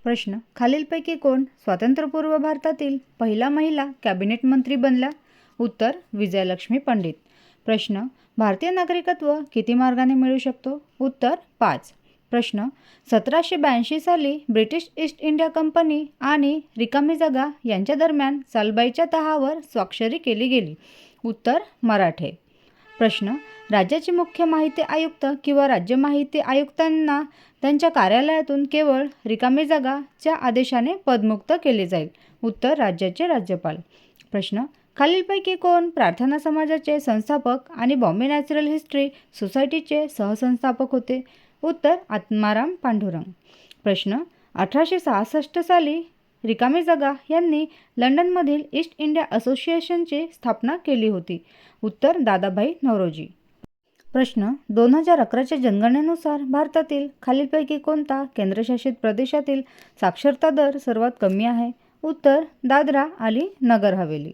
प्रश्न, खालीलपैकी कोण स्वातंत्र्यपूर्व भारतातील पहिला महिला कॅबिनेट मंत्री बनल्या? उत्तर, विजयलक्ष्मी पंडित. प्रश्न, भारतीय नागरिकत्व किती मार्गाने मिळू शकतो? उत्तर, 5. प्रश्न, 1782 साली ब्रिटिश ईस्ट इंडिया कंपनी आणि रिकामी जागा यांच्या दरम्यान सालबाईच्या तहावर स्वाक्षरी केली गेली. उत्तर, मराठे. प्रश्न, राज्याचे मुख्य माहिती आयुक्त किंवा राज्य माहिती आयुक्तांना त्यांच्या कार्यालयातून केवळ रिकामी जागाच्या आदेशाने पदमुक्त केले जाईल. उत्तर, राज्याचे राज्यपाल. प्रश्न, खालीलपैकी कोण प्रार्थना समाजाचे संस्थापक आणि बॉम्बे नॅचरल हिस्ट्री सोसायटीचे सहसंस्थापक होते? उत्तर, आत्माराम पांडुरंग. प्रश्न, 1866 साली रिकामी जागा यांनी लंडनमधील ईस्ट इंडिया असोसिएशनची स्थापना केली होती. उत्तर, दादाभाई नौरोजी. प्रश्न, 2011च्या जनगणनेनुसार भारतातील खालीलपैकी कोणता केंद्रशासित प्रदेशातील साक्षरता दर सर्वात कमी आहे? उत्तर, दादरा आणि नगर हवेली.